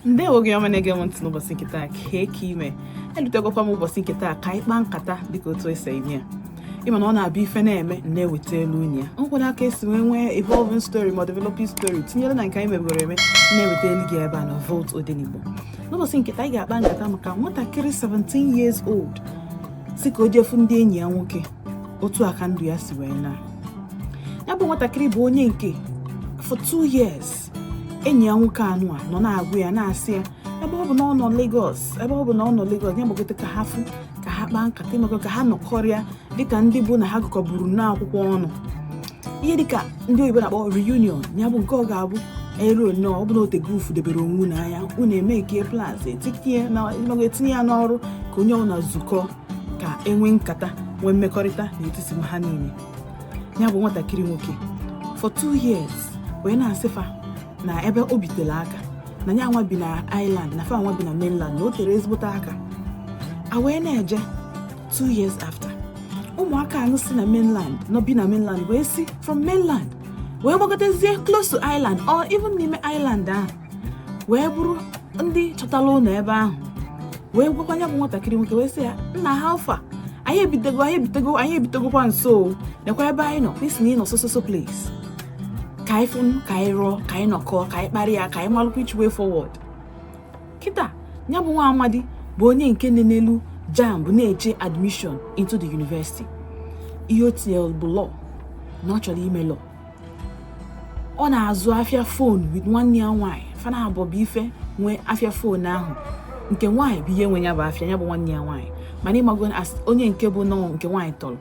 Ndewo gị ọma na-ege m ntị n'ụbọchị nke taa ka ime elutegokwa m ụbọchị nke taa ka anyị kpaa nkata dịka otu esi eme ya. Ịma na ọ na-abịa ife na-eme na-eweta elu unyi ya. Nkwụna aka esi nwee evolving story ma developing story tinyere na nke anyị mebere eme na-eweta elu gị ebe a na Volt Odenigbo. N'ụbọchị nke taa anyị ga-akpa nkata maka nwatakịrị 17 years old si ka o jefu ndị enyi ya nwoke otu aka ndụ ya si wee na. Ya bụ nwatakịrị bụ onye nke for 2 years enyi ya nwoke anụ a nọ na-agwụ ya na-asị ya ebe ọ bụ na ọ nọ Lagos ya gbagote ka ha fụ ka ha kpaa nkata ịmekọ ka ha nọkọrịa dịka ndị bụ na ha gụkọburu n'akwụkwọ ọnụ ihe dịka ndị oyibo na-akpọ reunion. Ya bụ nke ọ ga-abụ ero nnọọ ọ bụ na otego ufu debere onwe n'anya unu eme ke plans etinye ya n'ọrụ ka onye ọbụla zukọ ka enwe nkata nwee mmekọrịta n'etiti ha niile. Ya bụ nwatakịrị nwoke for 2 years wee na-asịfa na ebe o bitere aka na nya nwa bi na island na fa nwa bi na mainland na o tere ezigbote aka a wee na-eje 2 years after ụmụaka ahụ si na mainland nọ bi na mainland wee si from mainland wee gbagotezie close to island or even n'ime island ahụ wee bụrụ ndị chọtara ụlọ ebe ahụ wee gwakwanya bụ nwatakịrị nwoke wee sị ya nna ha alfa anyị ebitegokwa nso nekwa ebe anyị nọ isi na ị nọ so place ka anyị fụnụ ka anyị rụọ ka anyị nọkọ ka anyị kparịa ka anyị malụkwa which way forward. Kịta ya bụ nwa amadi bụ onye nke n'elu JAMB na-eche admission into the university. Ihe o tinyere bụ law na ọ chọrọ ime law. Ọ na-azụ afịa phone with nwanne ya nwaanyị fana abụọ bụ ife nwee afịa phone ahụ nke nwaanyị bụ ihe nwe ya bụ afịa ya bụ nwanne ya nwaanyị mana ịmago onye nke bụ nọ nke nwaanyị tọrọ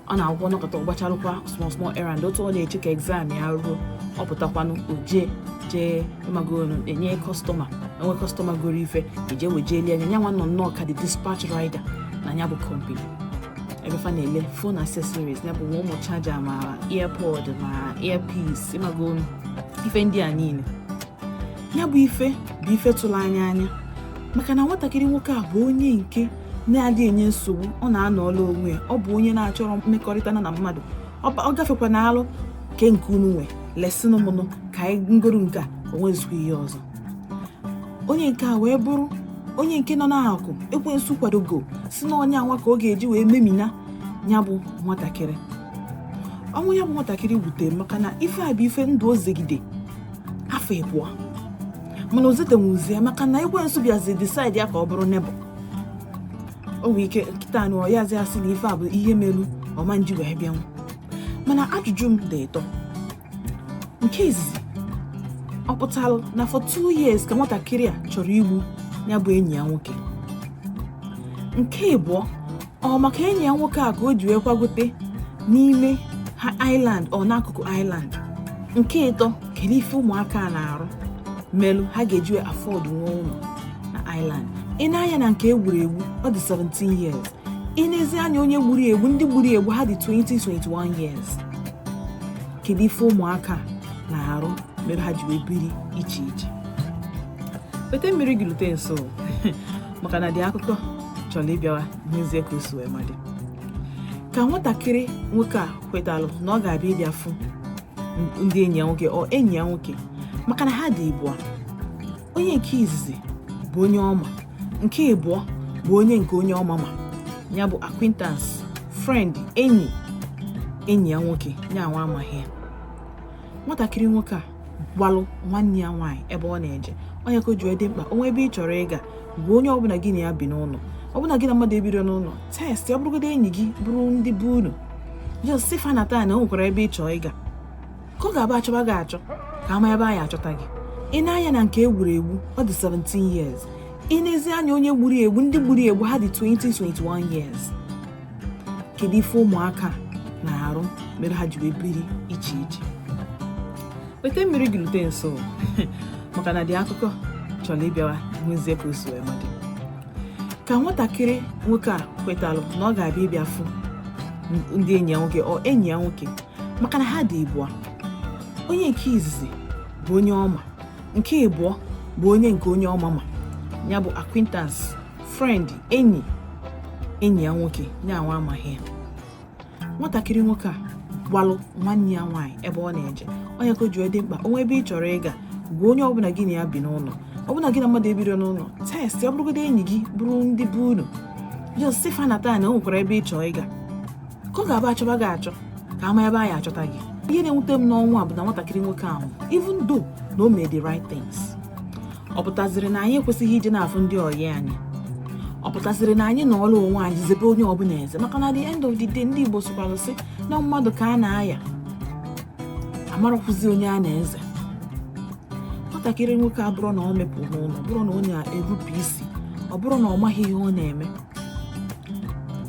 ọ na-akwụkwọ nọkọta gbacharụkwa small errand otu ọ na-eche ka exam ya ruo ọ pụtakwanụ jee ịmagonu enye kọstọma onwe kọstọma goro ife eje wejeeli anya ya nwa nọ nnọọ ka the dispatch rider na ya bụ company ebe fa na-ele phone accessories ya bụ nwa ụmụ chaja ma earpod ma earpiece ịmagonu ife ndị a niile. Ya bụ ife tụrụ anya maka na nwatakịrị nwoke a bụ onye nke na-adị enye nsogbu ọ na-anọ ọla onwe ya ọ bụ onye na-achọrọ mmekọrịta na mmadụ ọ gafekwa na alụ ke nke unu nwe lesinụ mụnụ ka anyị ngoro nke a onwezikwa ihe ọzọ. Onye nke a wee bụrụ onye nke nọ n'akụ ekwensu kwadogo si na onye anwa ka ọ ga-eji wee memina ya bụ nwatakịrị. Ọnwụ ya bụ nwatakịrị wutere maka na ife a bụ ife ndụ o zegide afọ ịbụọ mana o zetenwuzi ya maka na ekwensu bịazi decide ya ka ọ bụrụ nebo. O nwere ike nkịta anụ ọ yazi asị na ife a bụ ihe melu ọma nji wee bịanwu mana ajụjụ m dị ịtọ. Nke izizi ọ pụtalụ na for 2 years ka nwatakịrị a chọrọ igbu ya bụ enyi ya nwoke. Nke ịbụọ ọ maka enyi ya nwoke a ka o ji wee kwagote n'ime ha island ọ n'akụkụ island. Nke ịtọ kedu ife ụmụaka a na-arụ melu ha ga-eji wee afford nwa ụlọ na island. Ị na-anya na nke egburu egbu ọ dị 17 years. Ị na-ezi anya onye gburu egbu ndị gburu egbu ha dị 20-21 years. Kedu ife ụmụaka na-arụ mere ha ji wee biri iche iche. Weta mmiri gị lute nso maka na dị akụkọ chọrọ ịbịawa n'ezie ka o si wee madị. Ka nwatakịrị nwoke a kwetalụ na ọ ga-abịa ịbịa fụ ndị enyi ya nwoke ọ enyi ya nwoke maka na ha dị ịbụọ. Onye nke izizi bụ onye ọma, nke ịbụọ bụ onye nke onye ọma ma ya bụ acquaintance friend enyi ya nwoke ya nwa amaghị ya. Nwatakịrị nwoke a gbalụ nwanne ya nwaanyị ebe ọ na-eje onye ka o ji dị mkpa onwe ebe ị chọrọ ịga bụ onye ọbụla gị na ya bi n'ụlọ ọbụla gị na mmadụ ebiro n'ụlọ test ọ bụrụgodo enyi gị bụrụ ndị bụ unu just si fa na taa na o nwekwara ebe ị chọrọ ịga ka ọ ga-abụ achọba gị achọ ka ama ebe anyị achọta gị. Ị na-anya na nke egburu egbu ọ dị 17 years. Ị na-ezi anya onye gburu egbu ndị gburu egbu ha dị 20-21 years. Kedu ife ụmụaka na-arụ mere ha ji wee biri iche iche. Weta mmiri gị lute nso maka na dị akụkọ chọrọ ịbịawa n'ezie ka o si wee madị. Ka nwatakịrị nwoke a kwetalụ na ọ ga-abịa ịbịa fụ ndị enyi ya nwoke ọ enyi ya nwoke maka na ha dị ịbụọ. Onye nke izizi bụ onye ọma, nke ịbụọ bụ onye nke onye ọma ma ya bụ acquaintance friend enyi ya nwoke ya nwa amaghị ya. Nwatakịrị nwoke a gbalụ nwanne ya nwaanyị ebe ọ na-eje onye ka o ji dị mkpa onwe ebe ị chọrọ ịga bụ onye ọbụla gị na ya bi n'ụlọ ọ bụ na gị na mmadụ ebido n'ụlọ test, ọ bụrụgodị enyi gị bụrụ ndị bụ unu just si fa na taa na o nwekwara ebe ị chọọ ịga ka ọ ga-aba achọba gị achọ ka ama ebe anyị achọta gị. Ihe na-ewute m n'ọnwa bụ na nwatakịrị nwoke ahụ even though na o mee the right things, ọ pụtaziri na anyị ekwesịghị ije na-afụ ndị ọyị anyị, ọ pụtaziri na anyị nọọlụ onwe anyị zebe onye ọbụla eze, maka na the end of the day ndị Igbo sịkwara sị na mmadụ ka a na-aya amarakwụzi onye a na-eze. Nwatakịrị nwoke abụrụ na ọ mepụ n'ụlọ, bụrụ na ọ na-erupụ isi, ọ bụrụ na ọ maghị ihe ọ na-eme,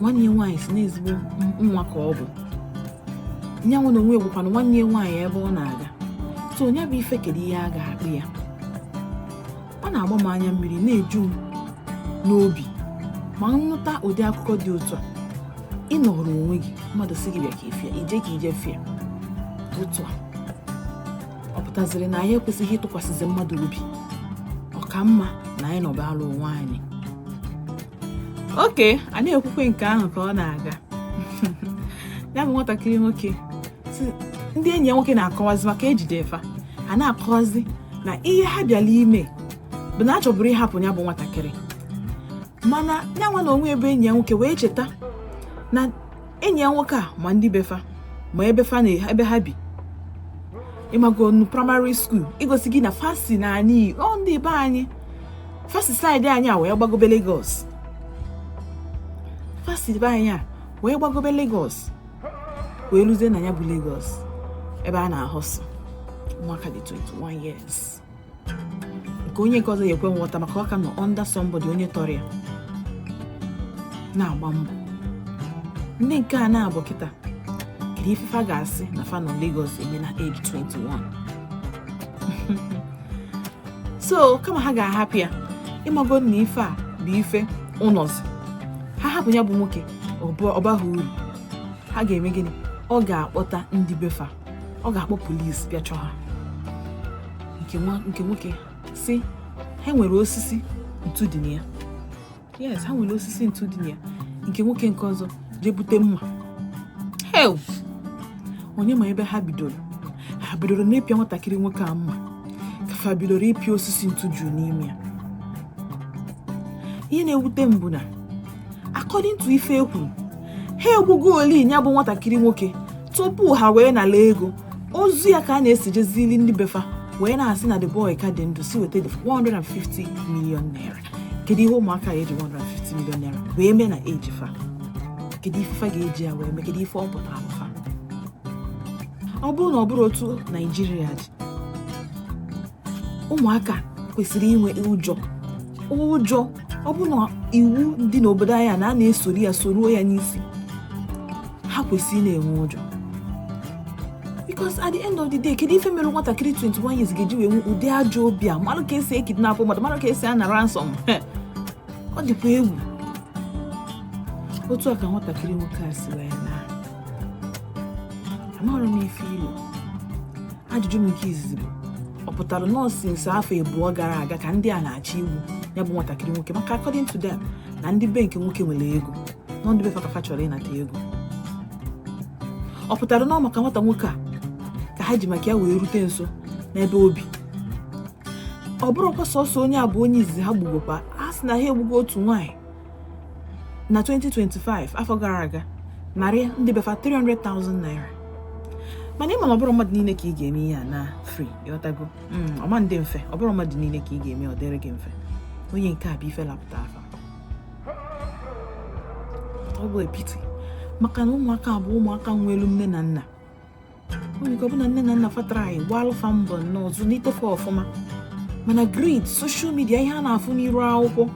nwanne ya nwaanyị si n'ezigbo nwa ka ọ bụ nyanwụ na onwe gwụkwana nwanne ya nwaanyị ebe ọ na-aga. So onye bụ ife kedu ihe a ga-akpụ ya? Ọ na-agba m anya mmiri na-eju m n'obi ma nnụta ụdị akụkọ dị otu a. Ị nọrọ onwe gị, mmadụ si gị bịa ka ifia, ije ka ije fia otu a. Ọ pụtaziri na anyị ekwesịghị ịtụkwasịzi mmadụ obi, ọ ka mma na anyị nọbalụ onwe anyị. Oke, anyị ekwukwe nke ahụ ka ọ na-aga. Ya bụ nwatakịrị nwoke, ndị enyi ya nwoke na-akọwazi maka ejide efa, ha na-akọwazi na ihe ha bịala ime bụ na a chọburu ịhapụ ya bụ nwatakịrị, mana ya nwa na onwe ebe enyi ya nwoke wee cheta na enyi ya nwoke a ma ndị befa ma ebe fa na ebe ha bi ịmago primary school, igosi gị na fasi na anyị ndị be anyị fasi side anyị a wee gbagobe Lagos, fasi be anyị a wee gbagobe Lagos, wee luzie na ya bụ Lagos ebe a na-ahọsụ ụmụaka dị 21 years. Nke onye nke ọzọ ya ekwe nghọta maka ọ ka nọ under somebody, onye tọrọ ya na-agba mbọ. Ndị nke a na-abụ kịta kedu ife fa ga-asị na fa nọ Lagos eme na age 21? So kama ha ga-ahapụ ya, ịmago na ife a bụ ife ụnọzi, ha hapụ ya bụ nwoke ọ baghị uru. Ha ga-eme gịnị? Ọ ga-akpọta ndị befa, ọ ga-akpọ polisi bịa chọọ ha. Nke nwoke si ha nwere osisi ntu dị na ya. Yes, ha nwere osisi ntu dị na ya. Nke nwoke nke ọzọ jee bute mma. Hell, onye ma ebe ha bidoro? Ha bidoro na-ịpịa nwatakịrị nwoke a mma ka fa bidoro ịpịa osisi ntu juru n'ime ya. Ihe na-ewute m bụ na according to ife ekwu, ha egbugo oli ya bụ nwatakịrị nwoke tupu ha wee nala ego. Ozu ya ka a na-esijezili ndị befa wee na-asị na the boy ka dị ndụ si weta 150 million naira. Kedu ihe ụmụaka ya eji 150 million naira wee mee na eji fa? Kedu ife fa ga-eji ya wee mee? Kedu ife ọ pụtara fa? Ọ bụrụ na ọ bụrụ otu Naijiria dị, ụmụaka kwesịrị inwe ụjọ. Ọ bụ na iwu dị n'obodo anyị na a na-esori ya soruo ya n'isi, ha kwesịrị na-enwe ụjọ. Because at the end of the day, kedu ife mere nwatakịrị 21 years ga-eji wee nwe ụdị ajọ obi a? Mmadụ ka esi ekidnapụ mmadụ, mmadụ ka esi ana ransom. Ọ dịkwa egwu. Otu a ka nwatakịrị nwoke a si wee na amaghị m ife ilo. Ajụjụ m nke izizi bụ, ọ pụtara nọọsụ nso afọ 2 gara aga ka ndị a na-achọ igbu ya bụ nwatakịrị nwoke, maka according to them na ndị be nke nwoke nwere ego, na ndị be fa chọrọ ịnata ego. Ọ pụtara na maka nwata nwoke a ka ha ji maka ya wee rute nso n'ebe obi. Ọ bụrụkwa sọsọ onye a bụ onye izizi ha gbugokwa. A sị na ha egbugo otu nwaanyị na 2025 afọ gara aga, narị ndị befa 300,000 naira. Mana ịma na ọ bụrụ mmadụ niile ka ị ga-eme ihe a na free, ịghọtago? Ọma ndị mfe, ọ bụrụ mmadụ niile ka ị ga-eme ọ dịrị gị mfe. Onye nke a bụ ife lapụta afa. Ọ bụ epiti maka na ụmụaka bụ ụmụaka nwere nne na nna. Onye ka ọ bụ na nne na nna fatara anyị gba alụfa mbọ n'ọzụ n'itefe ọfụma, mana grid social media ihe a na-afụ n'iru akwụkwọ.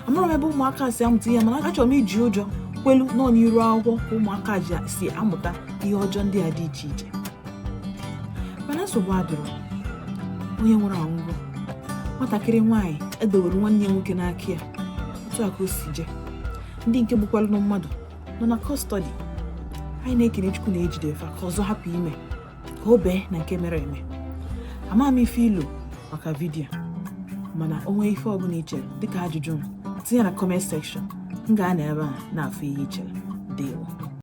Amara m ebe ụmụaka si amụta ihe, mana achọrọ m iji ụjọ kwelu nọ n'iru akwụkwọ ka ụmụaka si amụta ihe ọjọọ ndị a dị iche iche. Mana nsogbu adịrọ, onye nwere anwụgo, nwatakịrị nwaanyị edowere nwanne ya nwoke n'aka ya. Otu a ka o si je. Ndị nke gbukwalụ na mmadụ nọ na kọstọdi. Anyị na-ekene Chukwu na ejide fa ka ọzọ hapụ ime ka o bee na nke mere eme. Ama m ife ilo maka vidiyo, mana o nwee ife ọbụla ichere dịka ajụjụ m tinye na comment section. M ga-anọ ebe a na-afụ ihe ichere. Dewo.